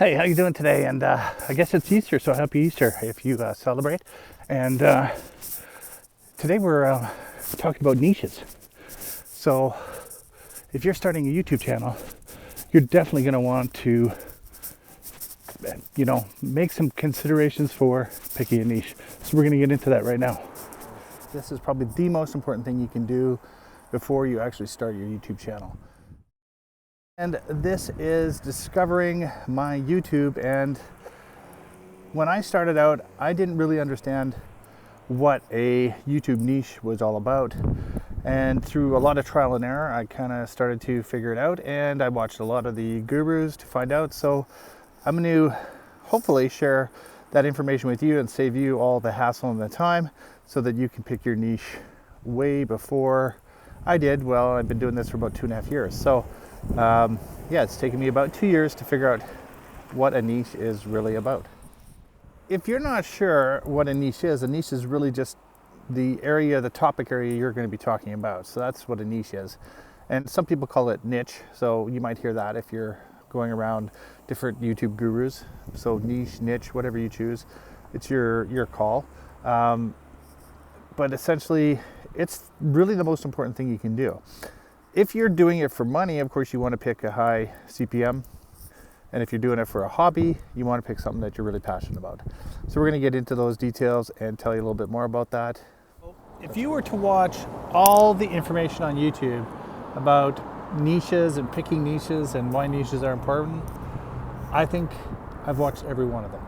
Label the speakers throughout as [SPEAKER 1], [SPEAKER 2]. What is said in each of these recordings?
[SPEAKER 1] Hey, how you doing today? And I guess it's Easter, so happy Easter if you celebrate. And today we're talking about niches. So if you're starting a YouTube channel, you're definitely going to want to, make some considerations for picking a niche. So we're going to get into that right now. This is probably the most important thing you can do before you actually start your YouTube channel. And this is discovering my YouTube. And when I started out, I didn't really understand what a YouTube niche was all about. And through a lot of trial and error, I kind of started to figure it out. And I watched a lot of the gurus to find out. So I'm going to hopefully share that information with you and save you all the hassle and the time so that you can pick your niche way before I did. Well, I've been doing this for about 2.5 years. So it's taken me about 2 years to figure out what a niche is really about. If you're not sure what a niche is really just the topic area you're going to be talking about. So that's what a niche is. And some people call it niche. So you might hear that if you're going around different YouTube gurus. So niche, whatever you choose, it's your call. But essentially, it's really the most important thing you can do. If you're doing it for money, of course, you want to pick a high CPM. And if you're doing it for a hobby, you want to pick something that you're really passionate about. So we're going to get into those details and tell you a little bit more about that. If you were to watch all the information on YouTube about niches and picking niches and why niches are important, I think I've watched every one of them.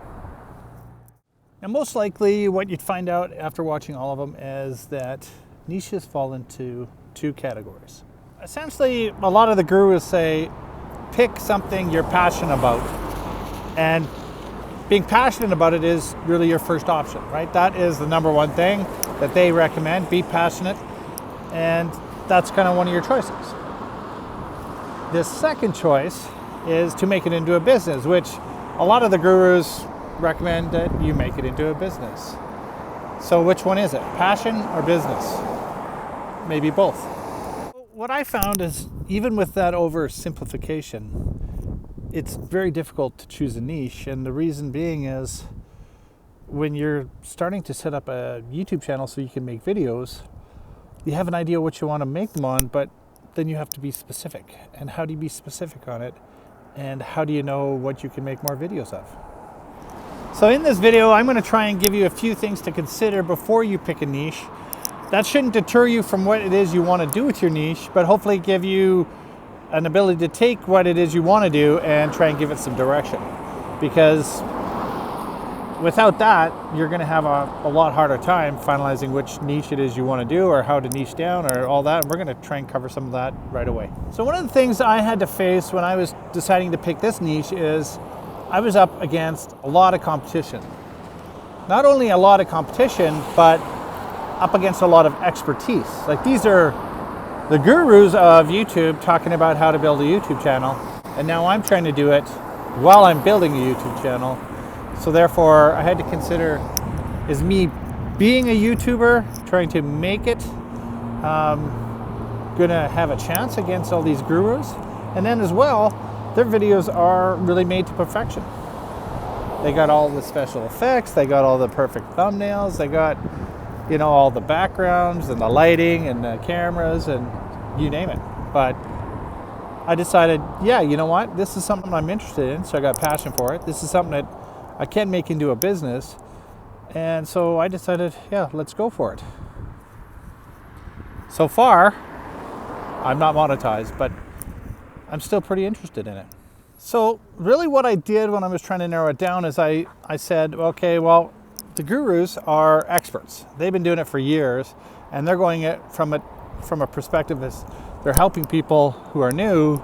[SPEAKER 1] And most likely what you'd find out after watching all of them is that niches fall into two categories. Essentially, a lot of the gurus say, pick something you're passionate about. And being passionate about it is really your first option, right? That is the number one thing that they recommend, be passionate. And that's kind of one of your choices. The second choice is to make it into a business, which a lot of the gurus recommend that you make it into a business. So which one is it? Passion or business? Maybe both. What I found is, even with that oversimplification, it's very difficult to choose a niche. And the reason being is, when you're starting to set up a YouTube channel so you can make videos, you have an idea what you want to make them on, but then you have to be specific. And how do you be specific on it? And how do you know what you can make more videos of? So in this video, I'm going to try and give you a few things to consider before you pick a niche. That shouldn't deter you from what it is you want to do with your niche, but hopefully give you an ability to take what it is you want to do and try and give it some direction. Because without that, you're going to have a lot harder time finalizing which niche it is you want to do or how to niche down or all that. And we're going to try and cover some of that right away. So one of the things I had to face when I was deciding to pick this niche is I was up against a lot of competition. Not only a lot of competition, but up against a lot of expertise. Like, these are the gurus of YouTube talking about how to build a YouTube channel. And now I'm trying to do it while I'm building a YouTube channel. So therefore, I had to consider, is me being a YouTuber, trying to make it, gonna have a chance against all these gurus? And then as well, their videos are really made to perfection. They got all the special effects, they got all the perfect thumbnails, they got, all the backgrounds and the lighting and the cameras and you name it. But I decided, you know what? This is something I'm interested in, so I got passion for it. This is something that I can make into a business. And so I decided, let's go for it. So far, I'm not monetized, but I'm still pretty interested in it. So really what I did when I was trying to narrow it down is I said, okay, well, the gurus are experts. They've been doing it for years, and they're going it from a perspective as they're helping people who are new,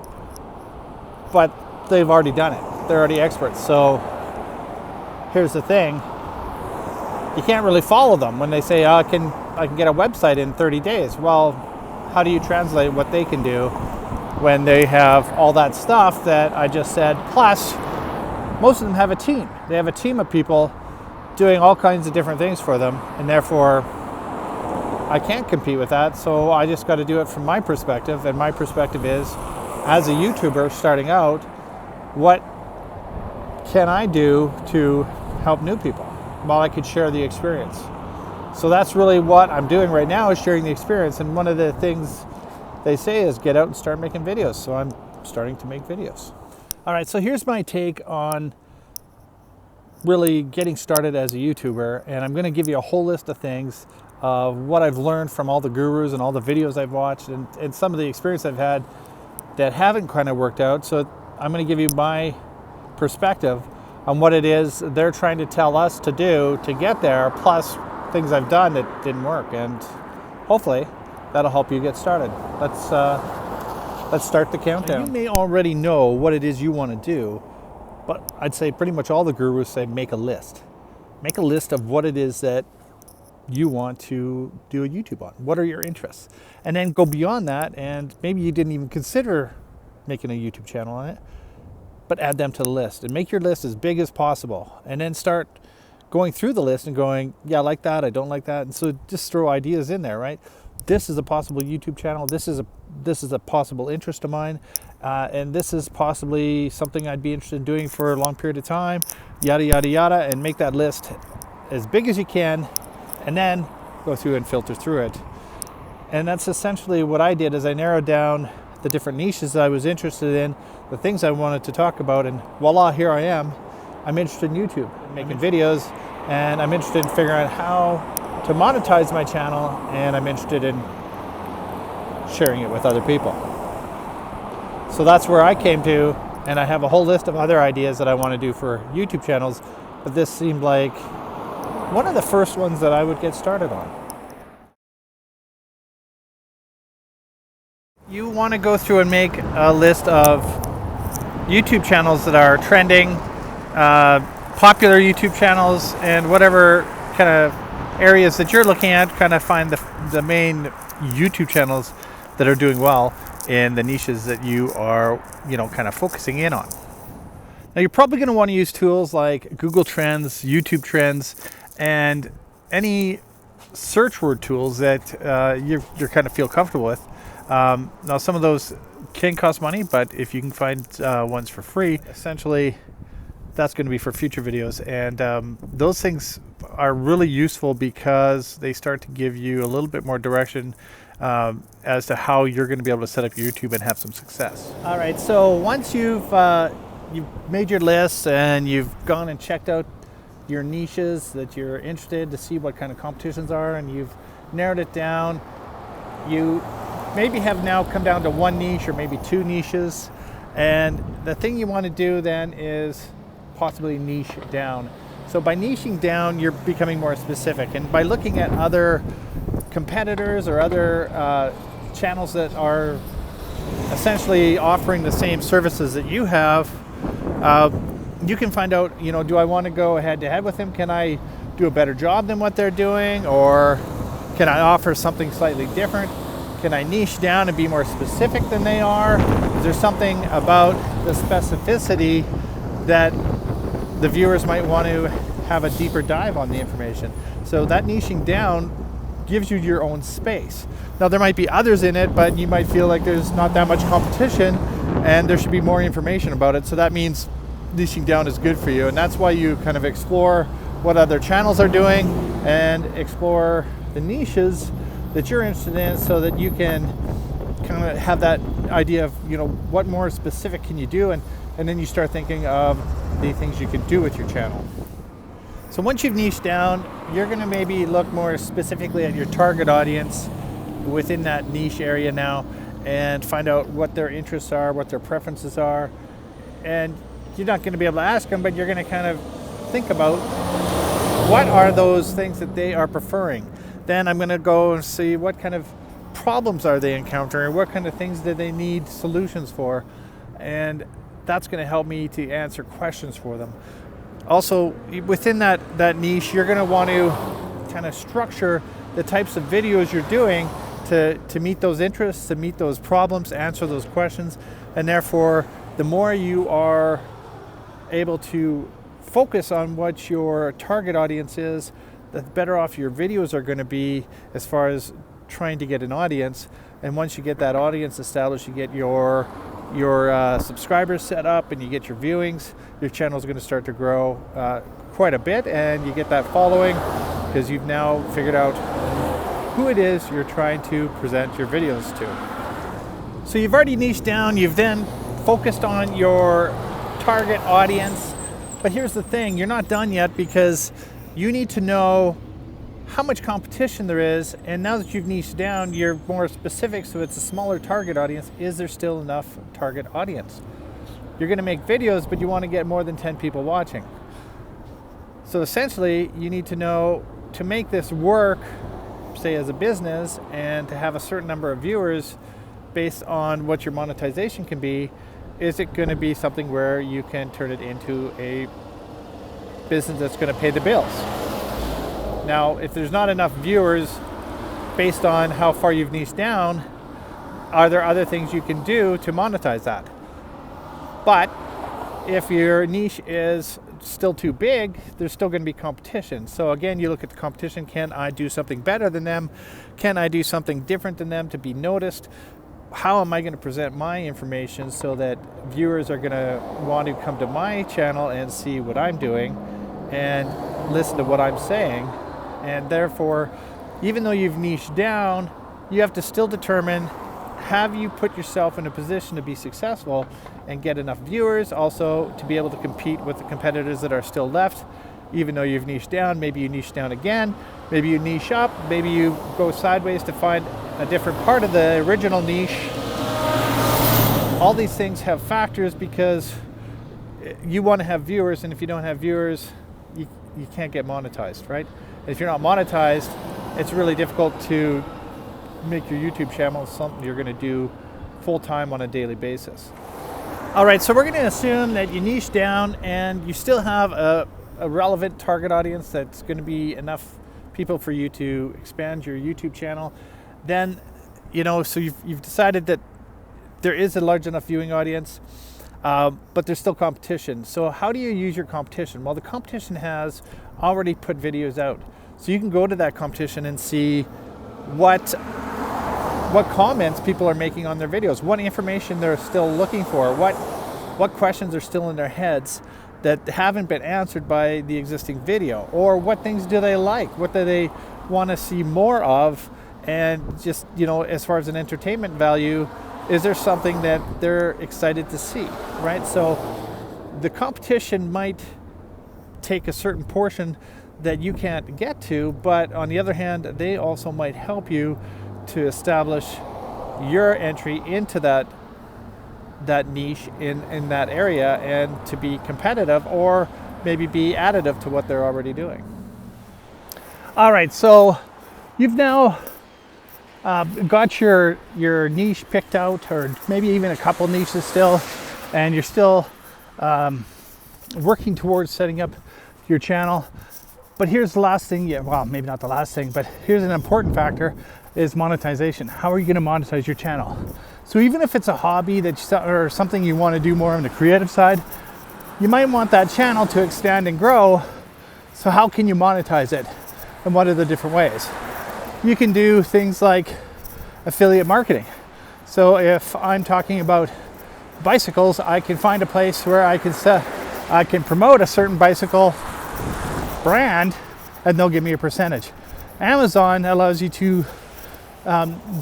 [SPEAKER 1] but they've already done it. They're already experts. So here's the thing. You can't really follow them when they say, I can get a website in 30 days. Well, how do you translate what they can do when they have all that stuff that I just said? Plus, most of them have a team. They have a team of people doing all kinds of different things for them, and therefore I can't compete with that. So I just got to do it from my perspective, and my perspective is, as a YouTuber starting out, what can I do to help new people while I could share the experience? So that's really what I'm doing right now, is sharing the experience. And one of the things they say is get out and start making videos. So I'm starting to make videos. All right, so here's my take on really getting started as a YouTuber. And I'm gonna give you a whole list of things of what I've learned from all the gurus and all the videos I've watched, and some of the experience I've had that haven't kind of worked out. So I'm gonna give you my perspective on what it is they're trying to tell us to do to get there, plus things I've done that didn't work, and hopefully that'll help you get started. Let's start the countdown. You may already know what it is you want to do, but I'd say pretty much all the gurus say make a list. Make a list of what it is that you want to do a YouTube on. What are your interests? And then go beyond that, and maybe you didn't even consider making a YouTube channel on it, but add them to the list and make your list as big as possible, and then start going through the list and going, yeah, I like that, I don't like that. And so just throw ideas in there, right? This is a possible YouTube channel. This is a possible interest of mine. And this is possibly something I'd be interested in doing for a long period of time, yada, yada, yada, and make that list as big as you can, and then go through and filter through it. And that's essentially what I did, is I narrowed down the different niches that I was interested in, the things I wanted to talk about, and voila, here I am. I'm interested in YouTube, making videos, and I'm interested in figuring out how to monetize my channel, and I'm interested in sharing it with other people. So that's where I came to, and I have a whole list of other ideas that I want to do for YouTube channels, but this seemed like one of the first ones that I would get started on. You want to go through and make a list of YouTube channels that are trending, popular YouTube channels, and whatever kind of areas that you're looking at, kind of find the main YouTube channels that are doing well in the niches that you are, kind of focusing in on. Now, you're probably going to want to use tools like Google Trends, YouTube Trends, and any search word tools that you kind of feel comfortable with. Now, some of those can cost money, but if you can find ones for free, essentially that's going to be for future videos. And those things are really useful because they start to give you a little bit more direction as to how you're going to be able to set up your YouTube and have some success. All right, so once you've made your lists and you've gone and checked out your niches that you're interested to see what kind of competitions are, and you've narrowed it down, you maybe have now come down to one niche or maybe two niches, and the thing you want to do then is possibly niche down. So by niching down, you're becoming more specific, and by looking at other competitors or other channels that are essentially offering the same services that you have, you can find out, do I want to go head to head with them? Can I do a better job than what they're doing? Or can I offer something slightly different? Can I niche down and be more specific than they are? Is there something about the specificity that the viewers might want to have a deeper dive on the information? So that niching down gives you your own space. Now, there might be others in it, but you might feel like there's not that much competition and there should be more information about it. So that means niching down is good for you. And that's why you kind of explore what other channels are doing and explore the niches that you're interested in, so that you can kind of have that idea of, what more specific can you do? And then you start thinking of the things you could do with your channel. So once you've niched down, you're going to maybe look more specifically at your target audience within that niche area now, and find out what their interests are, what their preferences are. And you're not going to be able to ask them, but you're going to kind of think about what are those things that they are preferring. Then I'm going to go and see what kind of problems are they encountering, what kind of things do they need solutions for, and that's going to help me to answer questions for them. Also, within that niche, you're going to want to kind of structure the types of videos you're doing to meet those interests, to meet those problems, answer those questions, and therefore the more you are able to focus on what your target audience is, the better off your videos are going to be as far as trying to get an audience. And once you get that audience established, you get your your subscribers set up and you get your viewings, your channel is going to start to grow quite a bit, and you get that following because you've now figured out who it is you're trying to present your videos to. So you've already niched down, you've then focused on your target audience, but here's the thing, you're not done yet, because you need to know how much competition there is, and now that you've niched down, you're more specific, so it's a smaller target audience. Is there still enough target audience? You're going to make videos, but you want to get more than 10 people watching. So essentially, you need to know, to make this work, say as a business, and to have a certain number of viewers based on what your monetization can be, is it going to be something where you can turn it into a business that's going to pay the bills? Now, if there's not enough viewers based on how far you've niched down, are there other things you can do to monetize that? But if your niche is still too big, there's still going to be competition. So again, you look at the competition. Can I do something better than them? Can I do something different than them to be noticed? How am I going to present my information so that viewers are going to want to come to my channel and see what I'm doing and listen to what I'm saying? And therefore, even though you've niched down, you have to still determine, have you put yourself in a position to be successful and get enough viewers, also to be able to compete with the competitors that are still left, even though you've niched down. Maybe you niche down again, maybe you niche up, maybe you go sideways to find a different part of the original niche. All these things have factors, because you want to have viewers, and if you don't have viewers, you can't get monetized, right? If you're not monetized, it's really difficult to make your YouTube channel something you're going to do full-time on a daily basis. All right, so we're going to assume that you niche down and you still have a relevant target audience that's going to be enough people for you to expand your YouTube channel. Then, so you've decided that there is a large enough viewing audience, but there's still competition. So how do you use your competition? Well, the competition has already put videos out. So you can go to that competition and see what comments people are making on their videos, what information they're still looking for, what questions are still in their heads that haven't been answered by the existing video, or what things do they like, what do they want to see more of, and just, as far as an entertainment value, is there something that they're excited to see, right? So the competition might take a certain portion that you can't get to, but on the other hand, they also might help you to establish your entry into that niche in that area, and to be competitive, or maybe be additive to what they're already doing. All right, so you've now got your niche picked out, or maybe even a couple niches still, and you're still working towards setting up your channel. But here's the last thing, well, maybe not the last thing, but here's an important factor, is monetization. How are you going to monetize your channel? So even if it's a hobby or something you want to do more on the creative side, you might want that channel to expand and grow. So how can you monetize it? And what are the different ways? You can do things like affiliate marketing. So if I'm talking about bicycles, I can find a place where I can promote a certain bicycle brand, and they'll give me a percentage. Amazon allows you to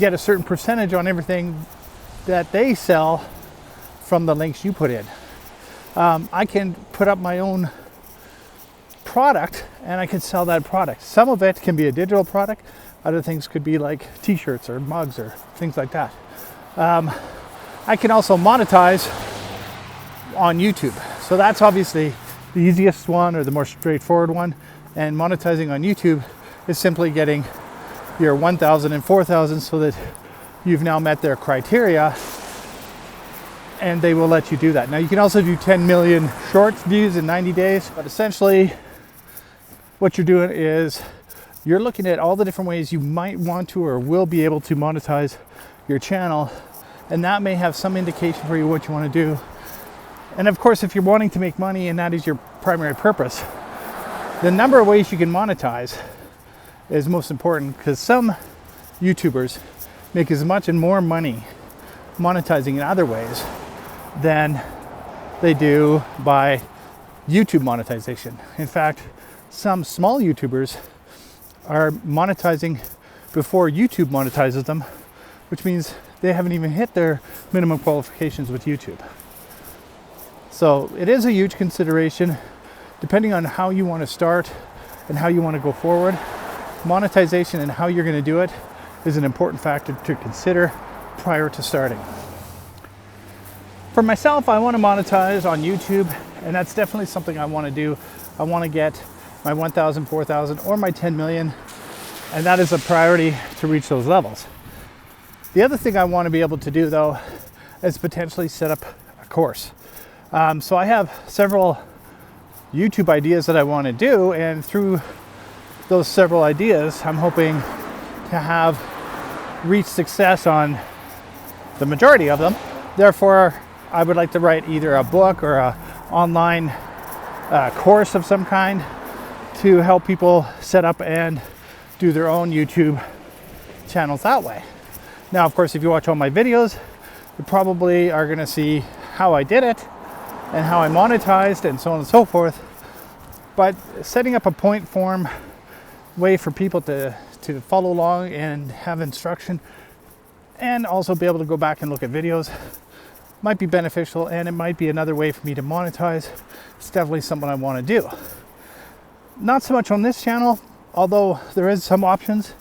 [SPEAKER 1] get a certain percentage on everything that they sell from the links you put in. I can put up my own product and I can sell that product. Some of it can be a digital product. Other things could be like t-shirts or mugs or things like that. I can also monetize on YouTube. So that's obviously the easiest one, or the more straightforward one. And monetizing on YouTube is simply getting your 1,000 and 4,000 so that you've now met their criteria, and they will let you do that. Now you can also do 10 million shorts views in 90 days, but essentially what you're doing is you're looking at all the different ways you might want to or will be able to monetize your channel, and that may have some indication for you what you want to do. And of course, if you're wanting to make money and that is your primary purpose, the number of ways you can monetize is most important, because some YouTubers make as much and more money monetizing in other ways than they do by YouTube monetization. In fact, some small YouTubers are monetizing before YouTube monetizes them, which means they haven't even hit their minimum qualifications with YouTube. So it is a huge consideration depending on how you want to start and how you want to go forward. Monetization and how you're going to do it is an important factor to consider prior to starting. For myself, I want to monetize on YouTube, and that's definitely something I want to do. I want to get my 1,000, 4,000, or my 10 million, and that is a priority to reach those levels. The other thing I want to be able to do, though, is potentially set up a course. So I have several YouTube ideas that I want to do, and through those several ideas, I'm hoping to have reached success on the majority of them. Therefore, I would like to write either a book or an online course of some kind to help people set up and do their own YouTube channels that way. Now, of course, if you watch all my videos, you probably are going to see how I did it and how I monetized and so on and so forth. But setting up a point form way for people to follow along and have instruction, and also be able to go back and look at videos, might be beneficial, and it might be another way for me to monetize. It's definitely something I want to do. Not so much on this channel, although there is some options.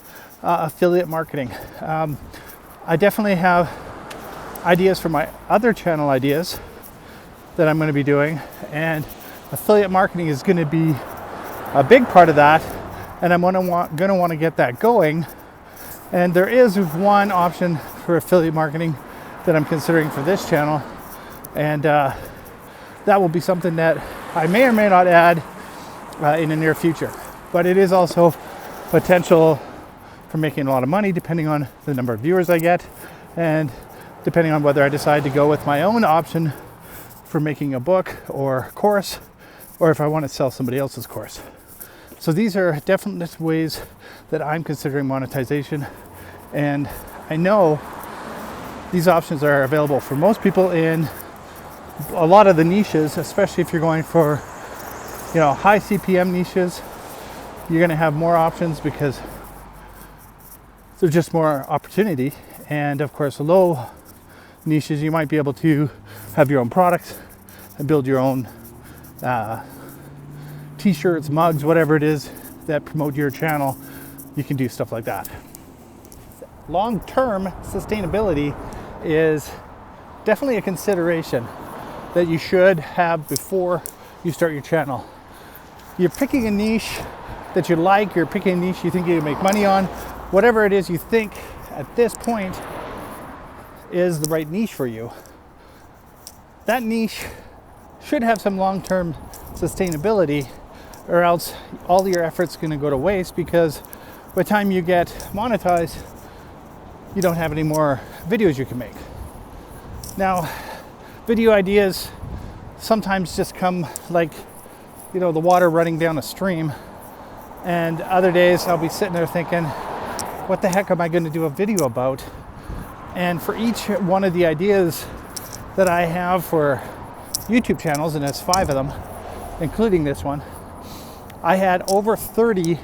[SPEAKER 1] Affiliate marketing. I definitely have ideas for my other channel ideas that I'm going to be doing, and affiliate marketing is going to be a big part of that, and I'm going to want to get that going. And there is one option for affiliate marketing that I'm considering for this channel, and that will be something that I may or may not add in the near future. But it is also potential for making a lot of money depending on the number of viewers I get, and depending on whether I decide to go with my own option for making a book or course, or if I want to sell somebody else's course. So these are definite ways that I'm considering monetization, and I know these options are available for most people in a lot of the niches, especially if you're going for, high CPM niches. You're going to have more options because there's just more opportunity. And of course, low niches, you might be able to have your own products and build your own t-shirts, mugs, whatever it is that promote your channel. You can do stuff like that. Long-term sustainability is definitely a consideration that you should have before you start your channel. You're picking a niche that you like, you're picking a niche you think you can make money on, whatever it is you think at this point is the right niche for you. That niche should have some long-term sustainability, or else all your effort's going to go to waste, because by the time you get monetized, you don't have any more videos you can make. Now, video ideas sometimes just come like, the water running down a stream, and other days I'll be sitting there thinking, what the heck am I going to do a video about? And for each one of the ideas that I have for YouTube channels, and there's 5 of them, including this one, I had over 30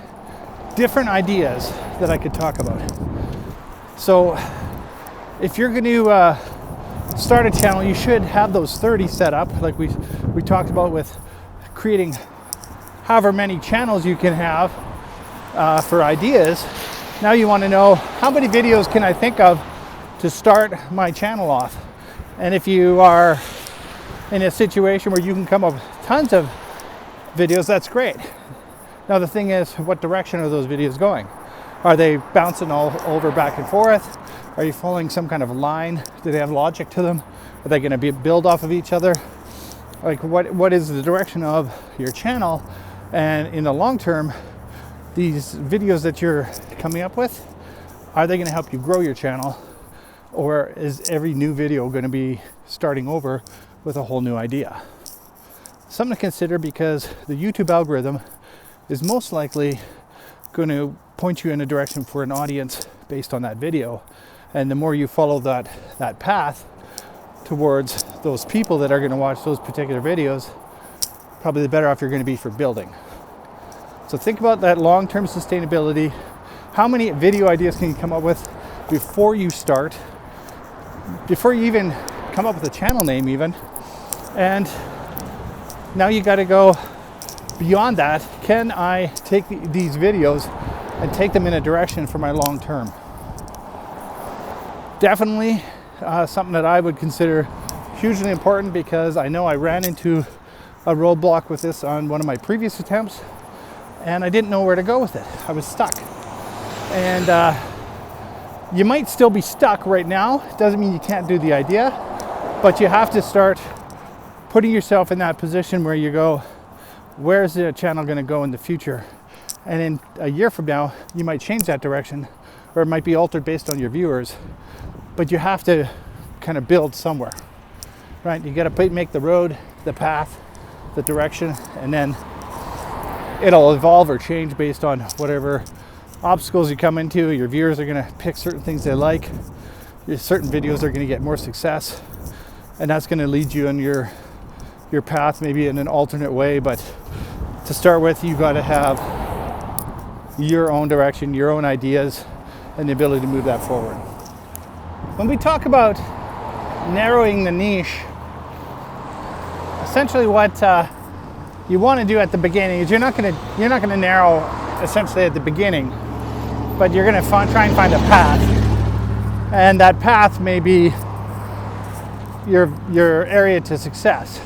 [SPEAKER 1] different ideas that I could talk about. So if you're going to start a channel, you should have those 30 set up, like we talked about with creating however many channels you can have for ideas. Now you want to know, how many videos can I think of to start my channel off? And if you are in a situation where you can come up with tons of videos, that's great. Now the thing is, what direction are those videos going? Are they bouncing all over back and forth? Are you following some kind of line? Do they have logic to them? Are they going to build off of each other? Like, what is the direction of your channel? And in the long term, these videos that you're coming up with, are they going to help you grow your channel? Or is every new video going to be starting over with a whole new idea? Something to consider, because the YouTube algorithm is most likely going to point you in a direction for an audience based on that video. And the more you follow that path, towards those people that are going to watch those particular videos, probably the better off you're going to be for building. So think about that long-term sustainability. How many video ideas can you come up with before you start, before you even come up with a channel name even? And now you got to go beyond that. Can I take these videos and take them in a direction for my long term? Definitely something that I would consider hugely important, because I know I ran into a roadblock with this on one of my previous attempts, and I didn't know where to go with it. I was stuck. And you might still be stuck right now. Doesn't mean you can't do the idea, but you have to start putting yourself in that position where you go, where's the channel going to go in the future? And in a year from now, you might change that direction, or it might be altered based on your viewers, but you have to kind of build somewhere, right? You got to make the road, the path, the direction, and then it'll evolve or change based on whatever obstacles you come into. Your viewers are going to pick certain things they like. Certain videos are going to get more success, and that's going to lead you on your path, maybe in an alternate way. But to start with, you got to have your own direction, your own ideas, and the ability to move that forward. When we talk about narrowing the niche, essentially what you want to do at the beginning is you're not going to narrow essentially at the beginning, but you're going to try and find a path, and that path may be your area to success.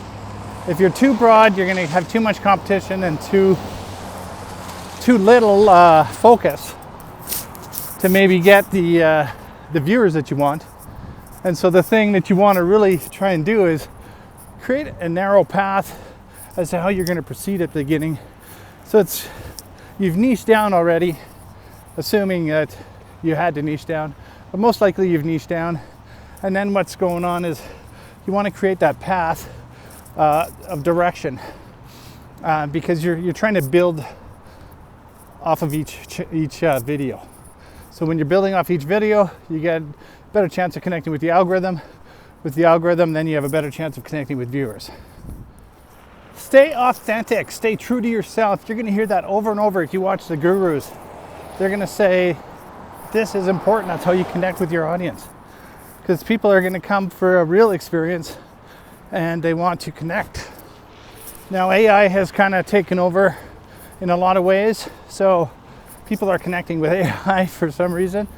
[SPEAKER 1] If you're too broad, you're going to have too much competition and too little focus to maybe get the viewers that you want. And so the thing that you want to really try and do is create a narrow path as to how you're going to proceed at the beginning. So you've niched down already, assuming that you had to niche down, but most likely you've niched down. And then what's going on is you want to create that path of direction, because you're trying to build off of each video. So when you're building off each video, you get a better chance of connecting with the algorithm. With the algorithm, then you have a better chance of connecting with viewers. Stay authentic, stay true to yourself. You're going to hear that over and over if you watch the gurus. They're going to say, this is important. That's how you connect with your audience. Because people are going to come for a real experience and they want to connect. Now, AI has kind of taken over in a lot of ways. So people are connecting with AI for some reason.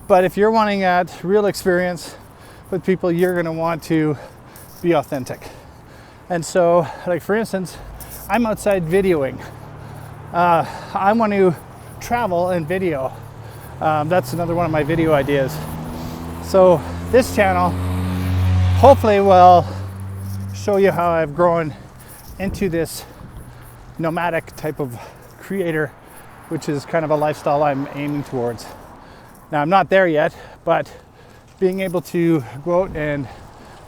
[SPEAKER 1] But if you're wanting that real experience with people, you're going to want to be authentic. And so, like for instance, I'm outside videoing. I want to travel and video. That's another one of my video ideas. So this channel hopefully will show you how I've grown into this nomadic type of creator, which is kind of a lifestyle I'm aiming towards. Now, I'm not there yet, but being able to go out and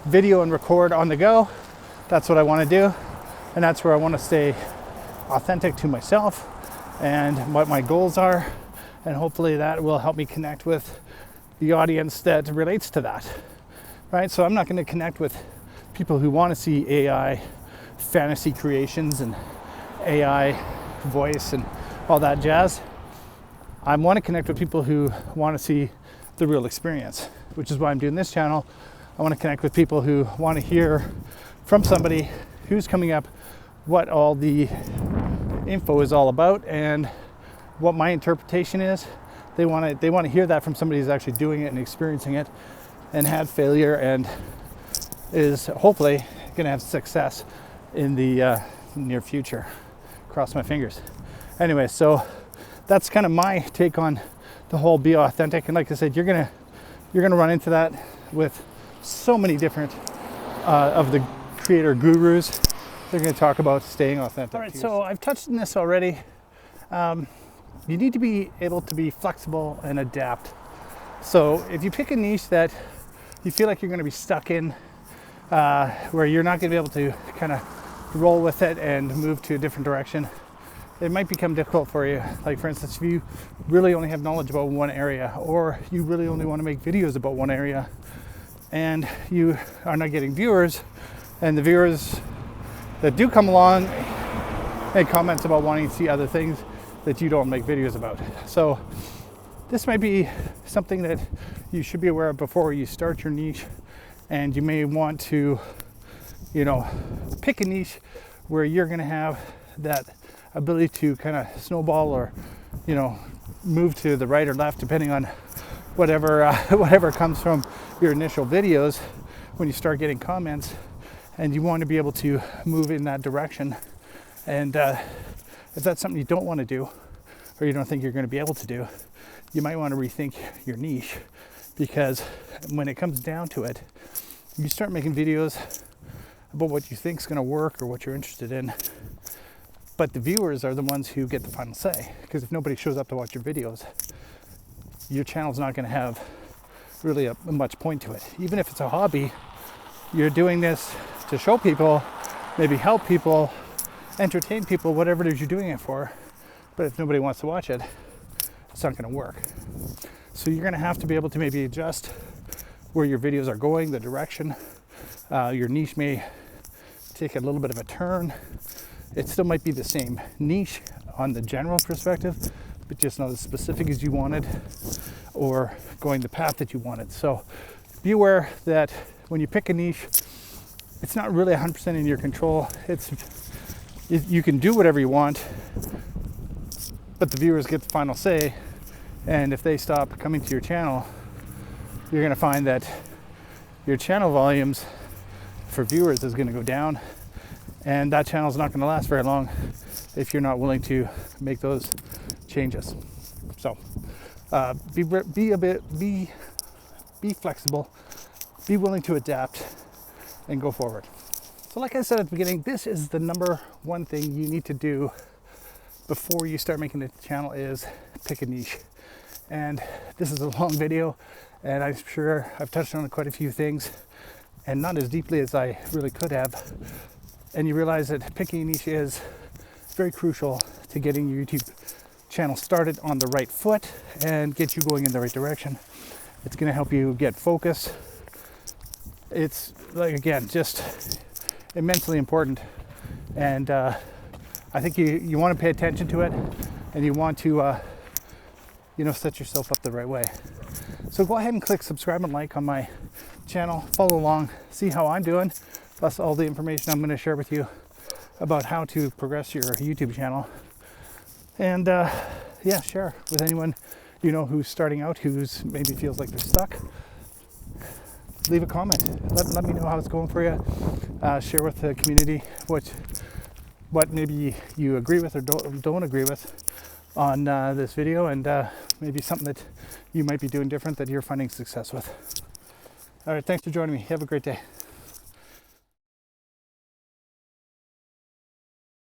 [SPEAKER 1] video and record on the go, that's what I want to do. And that's where I want to stay authentic to myself and what my goals are. And hopefully that will help me connect with the audience that relates to that, right? So I'm not going to connect with people who want to see AI fantasy creations and AI voice and all that jazz. I want to connect with people who want to see the real experience, which is why I'm doing this channel. I want to connect with people who want to hear from somebody who's coming up what all the info is all about and what my interpretation is. They want to hear that from somebody who's actually doing it and experiencing it and had failure and is hopefully going to have success in the near future. Cross my fingers. Anyway, so that's kind of my take on the whole be authentic. And like I said, you're gonna run into that with so many different of the creator gurus. They're going to talk about staying authentic. All right, so I've touched on this already. You need to be able to be flexible and adapt. So if you pick a niche that you feel like you're going to be stuck in, where you're not going to be able to kind of roll with it and move to a different direction, it might become difficult for you. Like for instance, if you really only have knowledge about one area, or you really only want to make videos about one area, and you are not getting viewers, and the viewers that do come along make comments about wanting to see other things that you don't make videos about. So this might be something that you should be aware of before you start your niche, and you may want to, pick a niche where you're going to have that ability to kind of snowball or, move to the right or left depending on whatever comes from your initial videos when you start getting comments, and you want to be able to move in that direction. And if that's something you don't want to do, or you don't think you're going to be able to do, you might want to rethink your niche, because when it comes down to it, you start making videos about what you think is going to work or what you're interested in, but the viewers are the ones who get the final say, because if nobody shows up to watch your videos, your channel's not going to have really a much point to it. Even if it's a hobby, you're doing this to show people, maybe help people, entertain people, whatever it is you're doing it for. But if nobody wants to watch it, it's not going to work. So you're going to have to be able to maybe adjust where your videos are going, the direction. Your niche may take a little bit of a turn. It still might be the same niche on the general perspective, but just not as specific as you wanted, or going the path that you wanted. So be aware that when you pick a niche, it's not really 100% in your control. You can do whatever you want, but the viewers get the final say. And if they stop coming to your channel, you're going to find that your channel volumes for viewers is going to go down, and that channel is not going to last very long if you're not willing to make those changes. So be flexible, be willing to adapt, and go forward. So like I said at the beginning, this is the number one thing you need to do before you start making a channel, is pick a niche. And this is a long video, and I'm sure I've touched on quite a few things, and not as deeply as I really could have. And you realize that picking a niche is very crucial to getting your YouTube channel started on the right foot and get you going in the right direction. It's going to help you get focus. It's like, again, just immensely important, and I think you want to pay attention to it, and you want to set yourself up the right way. So go ahead and click subscribe and like on my channel, follow along, see how I'm doing, plus all the information I'm going to share with you about how to progress your YouTube channel. And share with anyone who's starting out, who's maybe feels like they're stuck. Leave a comment. Let me know how it's going for you. Share with the community what maybe you agree with or don't agree with on this video, and maybe something that you might be doing different that you're finding success with. All right, thanks for joining me. Have a great day.